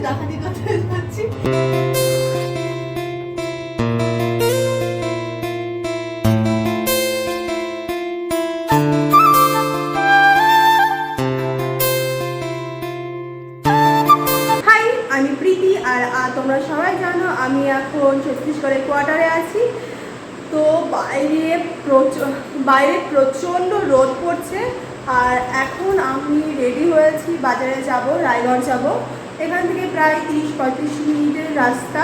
ডাকাতি করতে যাচ্ছি। আমি প্রীতি আর তোমরা সবাই জানো আমি এখন ছত্তিশগড়ের কোয়ার্টারে আছি। তো বাইরে প্রচণ্ড রোদ পড়ছে আর এখন আমি রেডি হয়েছি, বাজারে যাব, রায়গঞ্জ যাব। এখান থেকে প্রায় 30-35 মিনিটের রাস্তা।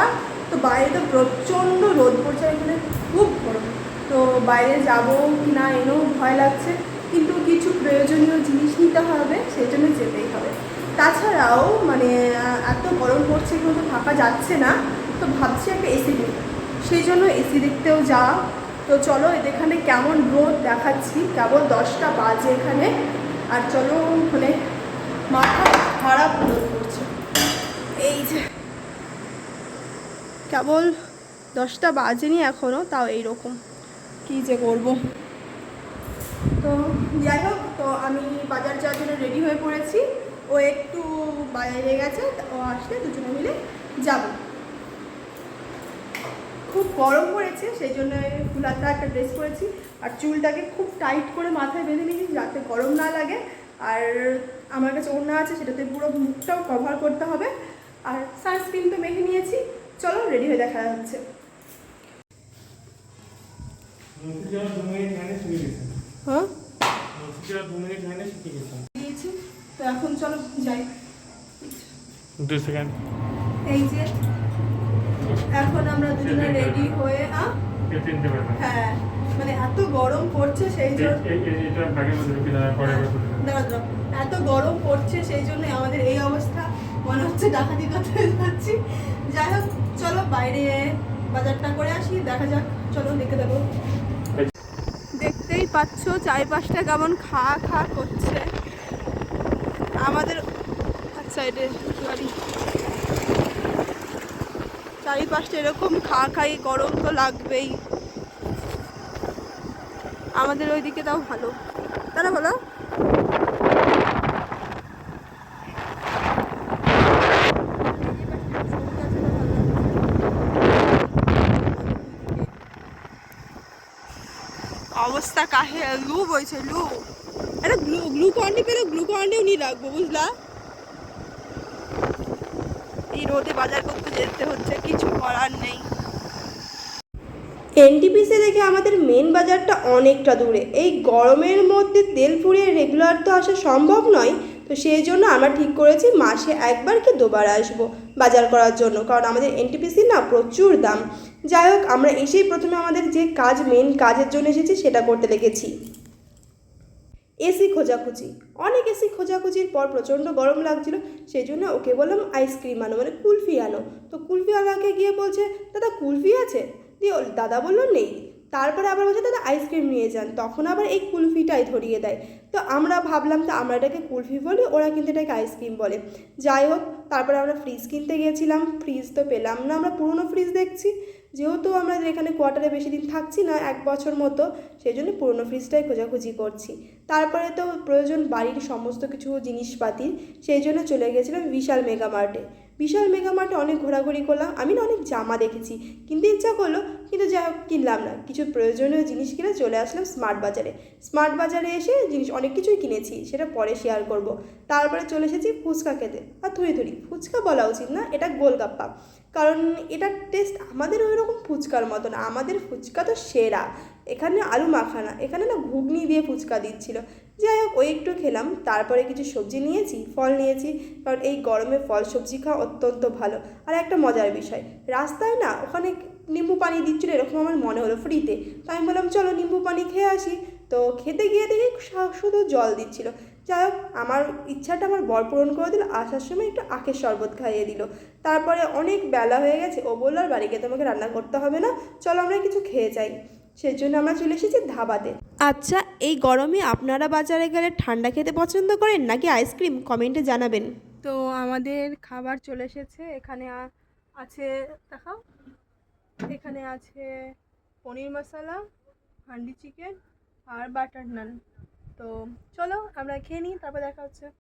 তো বাইরে তো প্রচণ্ড রোদ পড়ছে, এখানে খুব গরম। তো বাইরে যাব কি না এনেও ভয় লাগছে, কিন্তু কিছু প্রয়োজনীয় জিনিস নিতে হবে, সেই জন্য যেতেই হবে। তাছাড়াও মানে এত গরম পড়ছে কিন্তু থাকা যাচ্ছে না, তো ভাবছি একটা এসি নেব, সেই জন্য এসি দেখতেও যাওয়া। তো চলো এখানে কেমন রোদ দেখাচ্ছি, কেবল 10টা বাজে এখানে, আর চলো মানে মাথা খারাপ রোদ পড়ছে। এই যে কেবল 10টা বাজেনি এখনও, তাও এইরকম কী যে করবো। তো যাই হোক, তো আমি বাজার যাওয়ার জন্য রেডি হয়ে পড়েছি। ও একটু বাইরে গেছে, ও আসলে দুজনে মিলে যাব। খুব গরম পড়েছে, সেই জন্য ফুলাতা একটা ড্রেস পরেছি, আর চুলটাকে খুব টাইট করে মাথায় বেঁধে নিয়েছি যাতে গরম না লাগে। আর আমার কাছে ওড়না আছে, সেটাতে পুরো মুখটাও কভার করতে হবে। আর সানস্ক্রিন তো মেখে নিয়েছি। চলো রেডি হয়ে দেখা যাচ্ছে। হ্যাঁ দিয়েছি, তো এখন চলো যাই। 2 সেকেন্ড। এই যে এখন আমরা দুজনে রেডি হয়ে হ্যাঁ মানে এত গরম পড়ছে সেই জন্য এত গরম পড়ছে সেই জন্য আমাদের এই অবস্থা, মনে হচ্ছে ডাকাতি করতে যাচ্ছি। যাই হোক চলো বাইরে বাজারটা করে আসি, দেখা যাক। চলো দেখে দেবো। দেখতেই পাচ্ছ চারিপাশটা কেমন খা খা করছে। আমাদের সাইডে গাড়ি, চারিপাশটা এরকম খা খাই, গরম তো লাগবেই। আমাদের ওইদিকে তাও ভালো, তারা বলো। অবস্থা কাহে, লু বইছে লু। এটা গ্লুকন্ডি পেলে গ্লুকন্ডিও নিয়ে রাখবো, বুঝলা। এই রোদে বাজার করতে যেতে হচ্ছে, কিছু করার নেই। এনটিপিসি থেকে আমাদের মেন বাজারটা অনেকটা দূরে। এই গরমের মধ্যে তেল পুড়িয়ে রেগুলার তো আসা সম্ভব নয়। তো সেই জন্য আমরা ঠিক করেছি মাসে একবার কি দুবার আসবো বাজার করার জন্য, কারণ আমাদের এনটিপিসি না প্রচুর দাম। যাই হোক, আমরা এসেই প্রথমে আমাদের যে মেন কাজের জন্য এসেছি সেটা করতে লেগেছি। এসি খোঁজাখুঁজি, অনেক এসি খোঁজাখুঁজির পর প্রচণ্ড গরম লাগছিল, সেই জন্য ওকে বললাম আইসক্রিম আনো, মানে কুলফি আনো। তো কুলফিওয়ালাকে গিয়ে বলছে দাদা কুলফি আছে, দিয়ে দাদা বললো নেই। তারপরে আবার বলছে দাদা আইসক্রিম নিয়ে যান, তখন আবার এই কুলফিটাই ধরিয়ে দেয়। তো আমরা ভাবলাম তো আমরা এটাকে কুলফি বলি, ওরা কিন্তু এটাকে আইসক্রিম বলে। যাই হোক, তারপরে আমরা ফ্রিজ কিনতে গিয়েছিলাম, ফ্রিজ তো পেলাম না, আমরা পুরনো ফ্রিজ দেখছি। যেহেতু আমরা এখানে কোয়ার্টারে বেশি দিন থাকছি না, 1 বছর মতো, সেই জন্য পুরনো ফ্রিজটাই খোঁজাখুঁজি করছি। তারপরে তো প্রয়োজন বাড়ির সমস্ত কিছু জিনিসপাতির, সেই জন্য চলে গেছিলাম বিশাল মেগা মার্টে। বিশাল মেগা মার্টে অনেক ঘোরাঘুরি করলাম, আমি না অনেক জামা দেখেছি, কিনতে ইচ্ছা করলো, কিন্তু যাই হোক কিনলাম না। কিছু প্রয়োজনীয় জিনিস কিনে চলে আসলাম স্মার্ট বাজারে। স্মার্ট বাজারে এসে অনেক কিছুই কিনেছি, সেটা পরে শেয়ার করব। তারপরে চলে এসেছি ফুচকা খেতে, আর থুড়ি ফুচকা বলা উচিত না, এটা গোলগাপ্পা, কারণ এটার টেস্ট আমাদের ওই রকম ফুচকার মতো না, আমাদের ফুচকা তো সেরা। এখানে আলু মাখানা, এখানে না ঘুগনি দিয়ে ফুচকা দিচ্ছিল। যাই হোক ওই একটু খেলাম, তারপরে কিছু সবজি নিয়েছি, ফল নিয়েছি, কারণ এই গরমে ফল সবজি খাওয়া অত্যন্ত ভালো। আর একটা মজার বিষয়, রাস্তায় না ওখানে নিম্বু পানি দিচ্ছিলো, এরকম আমার মনে হলো ফ্রিতে। তো আমি বললাম চলো নিম্বু পানি খেয়ে আসি। তো খেতে গিয়ে দেখি শুধু জল দিচ্ছিলো। যাই হোক, আমার ইচ্ছাটা আমার বর পূরণ করে দিল, আসার সময় একটু আখের শরবত খাইয়ে দিল। তারপরে অনেক বেলা হয়ে গেছে, ও বললো আর বাড়ি গিয়ে তোমাকে রান্না করতে হবে না, চলো আমরা কিছু খেয়ে যাই। সেই জন্য আমরা চলে এসেছি ধাবাতে। আচ্ছা, এই গরমে আপনারা বাজারে গেলে ঠান্ডা খেতে পছন্দ করেন নাকি আইসক্রিম, কমেন্টে জানাবেন। তো আমাদের খাবার চলে এসেছে, এখানে আছে, দেখাও, এখানে আছে পনির মশলা, হান্ডি চিকেন আর বাটার নান। তো চলো আমরা খেয়ে নিই, তারপর দেখা হচ্ছে।